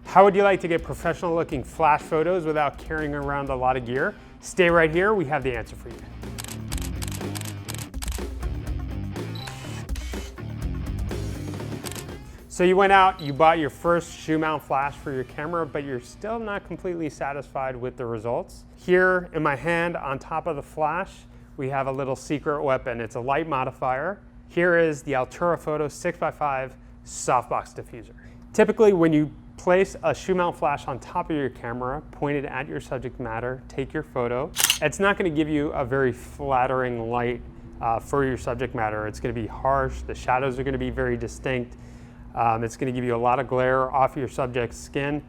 How would you like to get professional looking flash photos without carrying around a lot of gear? Stay right here, we have the answer for you. So you went out, you bought your first shoe mount flash for your camera, but you're still not completely satisfied with the results. Here in my hand on top of the flash, we have a little secret weapon. It's a light modifier. Here is the Altura Photo 6x5 Softbox Diffuser. Typically when you place a shoe mount flash on top of your camera, pointed at your subject matter, take your photo, it's not going to give you a very flattering light for your subject matter. It's going to be harsh, the shadows are going to be very distinct, it's going to give you a lot of glare off your subject's skin.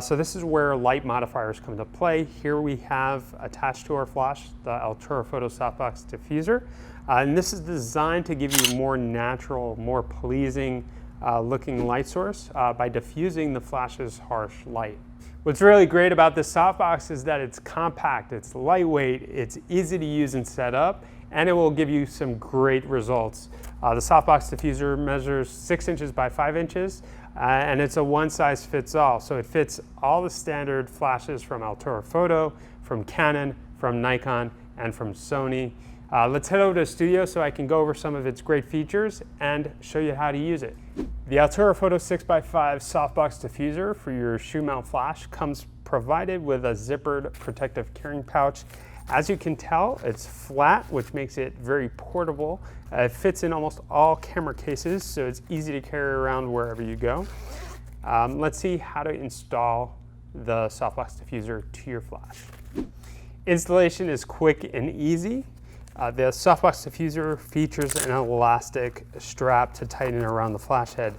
So this is where light modifiers come into play. Here we have attached to our flash the Altura Photo Softbox Diffuser, and this is designed to give you more natural, more pleasing looking light source by diffusing the flash's harsh light. What's really great about this softbox is that it's compact, it's lightweight, it's easy to use and set up, and it will give you some great results. The softbox diffuser measures 6 inches by 5 inches, and it's a one size fits all. So it fits all the standard flashes from Altura Photo, from Canon, from Nikon, and from Sony. Let's head over to the studio so I can go over some of its great features and show you how to use it. The Altura Photo 6x5 Softbox Diffuser for your shoe mount flash comes provided with a zippered protective carrying pouch. As you can tell, it's flat, which makes it very portable. It fits in almost all camera cases, so it's easy to carry around wherever you go. Let's see how to install the Softbox Diffuser to your flash. Installation is quick and easy. The Softbox Diffuser features an elastic strap to tighten around the flash head.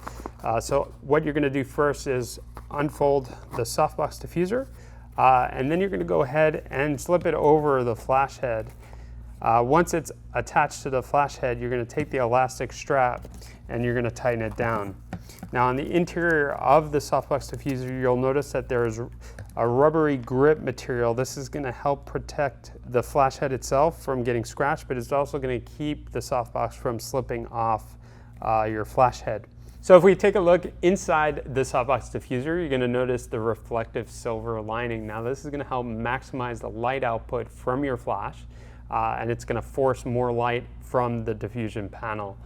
So what you're going to do first is unfold the Softbox Diffuser, and then you're going to go ahead and slip it over the flash head. Once it's attached to the flash head, you're going to take the elastic strap and you're going to tighten it down. Now on the interior of the Softbox Diffuser, you'll notice that there is a rubbery grip material. This is going to help protect the flash head itself from getting scratched, but it's also going to keep the softbox from slipping off your flash head. So if we take a look inside the Softbox Diffuser, you're going to notice the reflective silver lining. Now this is going to help maximize the light output from your flash, and it's going to force more light from the diffusion panel.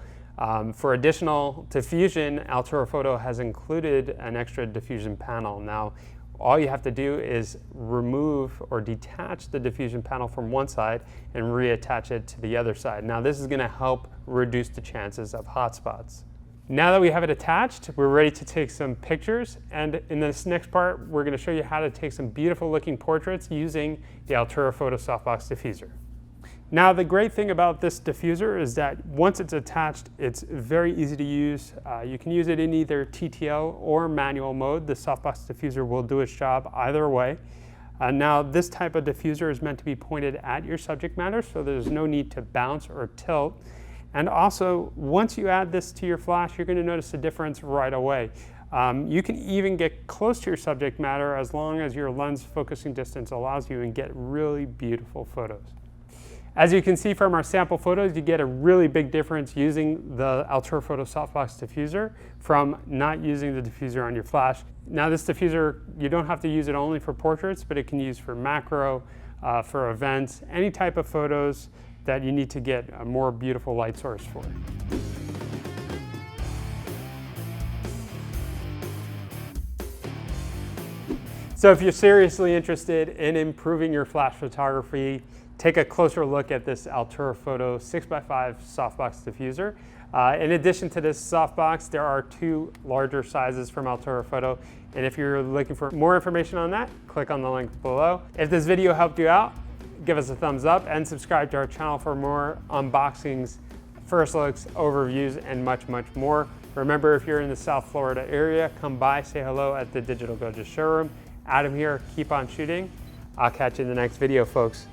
For additional diffusion, Altura Photo has included an extra diffusion panel. Now, all you have to do is remove or detach the diffusion panel from one side and reattach it to the other side. Now, this is going to help reduce the chances of hotspots. Now that we have it attached, we're ready to take some pictures, and in this next part, we're going to show you how to take some beautiful looking portraits using the Altura Photo Softbox Diffuser. Now the great thing about this diffuser is that once it's attached, it's very easy to use. You can use it in either TTL or manual mode. The Softbox Diffuser will do its job either way. Now this type of diffuser is meant to be pointed at your subject matter, so there's no need to bounce or tilt. And also, once you add this to your flash, you're going to notice a difference right away. You can even get close to your subject matter as long as your lens focusing distance allows you and get really beautiful photos. As you can see from our sample photos, you get a really big difference using the Altura Photo Softbox Diffuser from not using the diffuser on your flash. Now this diffuser, you don't have to use it only for portraits, but it can use for macro, for events, any type of photos that you need to get a more beautiful light source for. So if you're seriously interested in improving your flash photography, take a closer look at this Altura Photo 6x5 Softbox Diffuser. In addition to this softbox, there are 2 larger sizes from Altura Photo. And if you're looking for more information on that, click on the link below. If this video helped you out, give us a thumbs up and subscribe to our channel for more unboxings, first looks, overviews, and much, much more. Remember, if you're in the South Florida area, come by, say hello at the Digital Goja showroom. Adam here, keep on shooting. I'll catch you in the next video, folks.